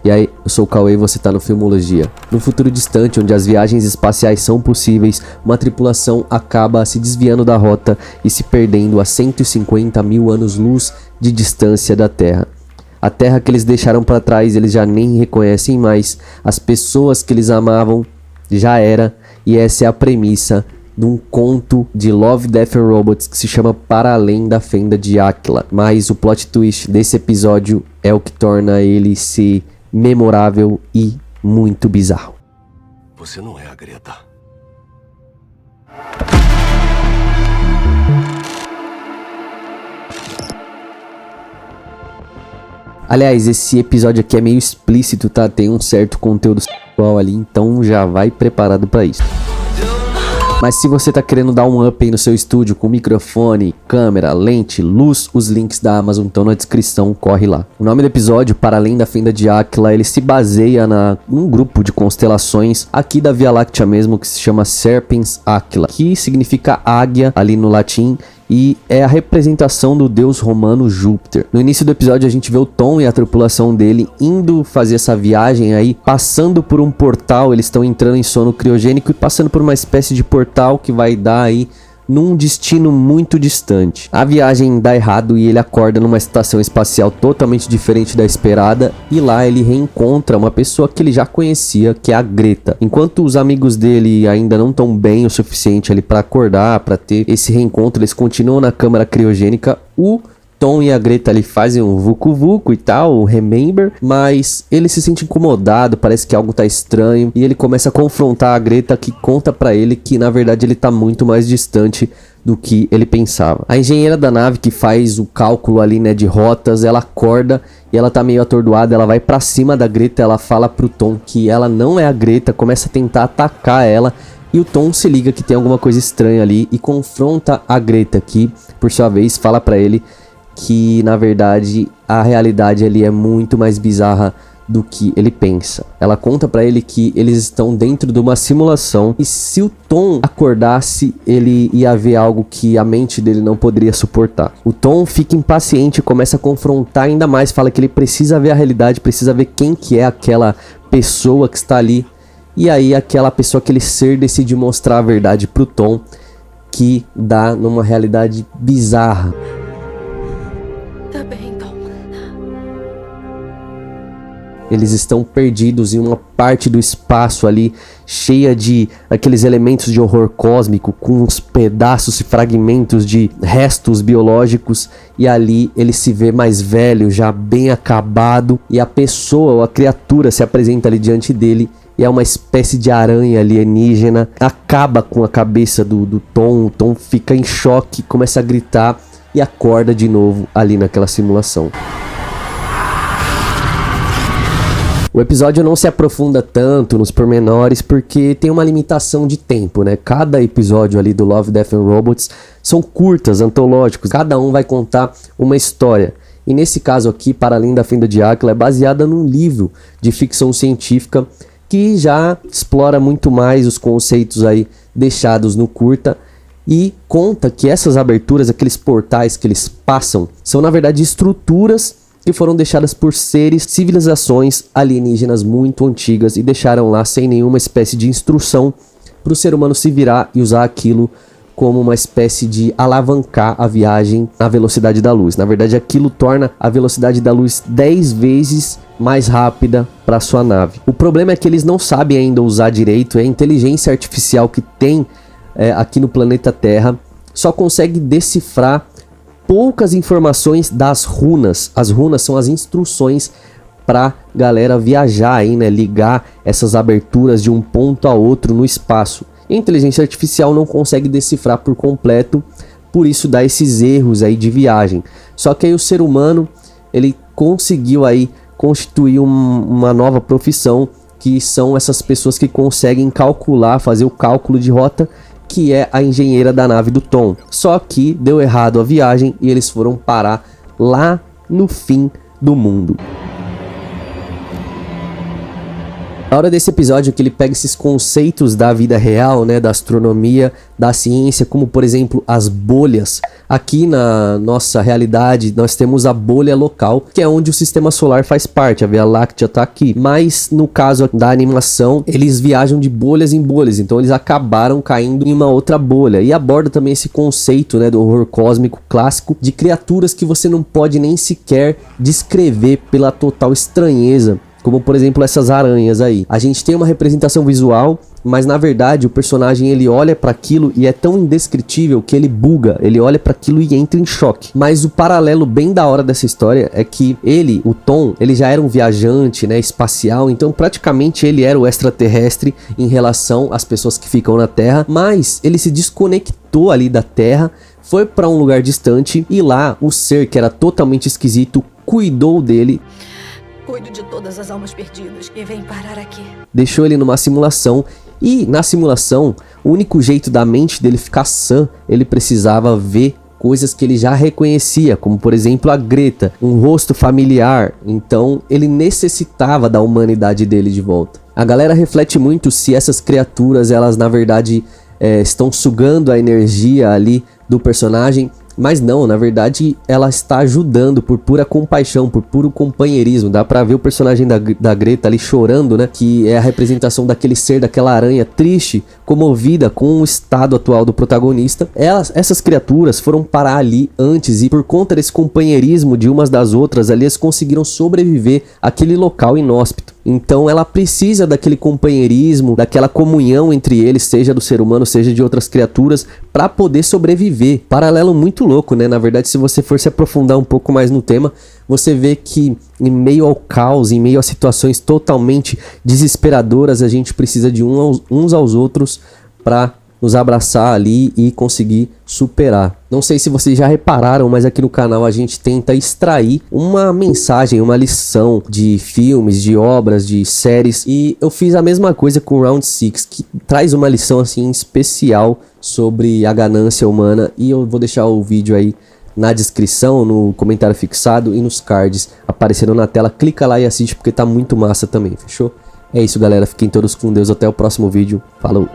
E aí, eu sou o Cauê e você tá no Filmologia. Num futuro distante, onde as viagens espaciais são possíveis, uma tripulação acaba se desviando da rota e se perdendo a 150 mil anos-luz de distância da Terra. A Terra que eles deixaram para trás, eles já nem reconhecem mais. As pessoas que eles amavam já era, e essa é a premissa de um conto de Love, Death and Robots que se chama Para Além da Fenda de Áquila. Mas o plot twist desse episódio é o que torna ele ser memorável e muito bizarro. Você não é a Greta. Aliás, esse episódio aqui é meio explícito, tá? Tem um certo conteúdo sexual ali, então já vai preparado pra isso. Mas se você tá querendo dar um up aí no seu estúdio com microfone, câmera, lente, luz, os links da Amazon estão na descrição, corre lá. O nome do episódio, Para Além da Fenda de Áquila, ele se baseia num grupo de constelações aqui da Via Láctea mesmo, que se chama Serpens Aquila, que significa águia ali no latim, e é a representação do deus romano Júpiter. No início do episódio a gente vê o Tom e a tripulação dele indo fazer essa viagem aí, passando por um portal. Eles estão entrando em sono criogênico e passando por uma espécie de portal que vai dar aí num destino muito distante. A viagem dá errado e ele acorda numa estação espacial totalmente diferente da esperada, e lá ele reencontra uma pessoa que ele já conhecia, que é a Greta. Enquanto os amigos dele ainda não estão bem o suficiente ali para acordar, para ter esse reencontro, eles continuam na câmara criogênica. O Tom e a Greta ali fazem um vucu-vucu e tal, um remember, mas ele se sente incomodado, parece que algo tá estranho, e ele começa a confrontar a Greta, que conta pra ele que na verdade ele tá muito mais distante do que ele pensava. A engenheira da nave que faz o cálculo ali, né, de rotas, ela acorda e ela tá meio atordoada, ela vai pra cima da Greta, ela fala pro Tom que ela não é a Greta, começa a tentar atacar ela, e o Tom se liga que tem alguma coisa estranha ali e confronta a Greta, que por sua vez fala pra ele que na verdade a realidade ali é muito mais bizarra do que ele pensa. Ela conta pra ele que eles estão dentro de uma simulação, e se o Tom acordasse, ele ia ver algo que a mente dele não poderia suportar. O Tom fica impaciente e começa a confrontar ainda mais, fala que ele precisa ver a realidade, precisa ver quem que é aquela pessoa que está ali. E aí aquela pessoa, aquele ser, decide mostrar a verdade pro Tom, que dá numa realidade bizarra. Tá bem, Tom. Eles estão perdidos em uma parte do espaço ali, cheia de aqueles elementos de horror cósmico, com uns pedaços e fragmentos de restos biológicos, e ali ele se vê mais velho, já bem acabado, e a pessoa, ou a criatura, se apresenta ali diante dele, e é uma espécie de aranha alienígena, acaba com a cabeça do Tom. O Tom fica em choque, começa a gritar e acorda de novo ali naquela simulação. O episódio não se aprofunda tanto nos pormenores porque tem uma limitação de tempo, né? Cada episódio ali do Love, Death and Robots são curtas, antológicos, cada um vai contar uma história. E nesse caso aqui, Para Além da Fenda de Áquila, é baseada num livro de ficção científica que já explora muito mais os conceitos aí deixados no curta, e conta que essas aberturas, aqueles portais que eles passam, são na verdade estruturas que foram deixadas por seres, civilizações alienígenas muito antigas, e deixaram lá sem nenhuma espécie de instrução para o ser humano se virar e usar aquilo como uma espécie de alavancar a viagem na velocidade da luz. Na verdade, aquilo torna a velocidade da luz 10 vezes mais rápida para sua nave. O problema é que eles não sabem ainda usar direito, é a inteligência artificial que tem aqui no planeta Terra só consegue decifrar poucas informações das runas. As runas são as instruções para galera viajar aí, né, ligar essas aberturas de um ponto a outro no espaço. E a inteligência artificial não consegue decifrar por completo, por isso dá esses erros aí de viagem. Só que aí o ser humano, ele conseguiu aí constituir uma nova profissão, que são essas pessoas que conseguem calcular, fazer o cálculo de rota, que é a engenheira da nave do Tom. Só que deu errado a viagem e eles foram parar lá no fim do mundo. A hora desse episódio é que ele pega esses conceitos da vida real, né, da astronomia, da ciência, como por exemplo as bolhas. Aqui na nossa realidade nós temos a bolha local, que é onde o sistema solar faz parte, a Via Láctea tá aqui. Mas no caso da animação, eles viajam de bolhas em bolhas, então eles acabaram caindo em uma outra bolha. E aborda também esse conceito, né, do horror cósmico clássico, de criaturas que você não pode nem sequer descrever pela total estranheza, como por exemplo essas aranhas aí. A gente tem uma representação visual, mas na verdade o personagem ele olha para aquilo e é tão indescritível que ele buga, ele olha para aquilo e entra em choque. Mas o paralelo bem da hora dessa história é que ele, o Tom, ele já era um viajante, né, espacial, então praticamente ele era o extraterrestre em relação às pessoas que ficam na Terra, mas ele se desconectou ali da Terra, foi para um lugar distante e lá o ser que era totalmente esquisito cuidou dele. Cuido de todas as almas perdidas que vêm parar aqui. Deixou ele numa simulação e na simulação o único jeito da mente dele ficar sã, ele precisava ver coisas que ele já reconhecia, como por exemplo a Greta, um rosto familiar, então ele necessitava da humanidade dele de volta. A galera reflete muito se essas criaturas elas na verdade estão sugando a energia ali do personagem. Mas não, na verdade ela está ajudando por pura compaixão, por puro companheirismo. Dá pra ver o personagem da Greta ali chorando, né? Que é a representação daquele ser, daquela aranha triste, comovida com o estado atual do protagonista. Essas criaturas foram parar ali antes e por conta desse companheirismo de umas das outras ali, elas conseguiram sobreviver àquele local inóspito. Então ela precisa daquele companheirismo, daquela comunhão entre eles, seja do ser humano, seja de outras criaturas, para poder sobreviver. Paralelo muito louco, né? Na verdade, se você for se aprofundar um pouco mais no tema, você vê que em meio ao caos, em meio a situações totalmente desesperadoras, a gente precisa de uns aos outros para nos abraçar ali e conseguir superar. Não sei se vocês já repararam, mas aqui no canal a gente tenta extrair uma mensagem, uma lição de filmes, de obras, de séries, e eu fiz a mesma coisa com Round 6, que traz uma lição assim especial sobre a ganância humana, e eu vou deixar o vídeo aí na descrição, no comentário fixado e nos cards aparecendo na tela. Clica lá e assiste porque tá muito massa também, fechou? É isso, galera, fiquem todos com Deus, até o próximo vídeo, falou!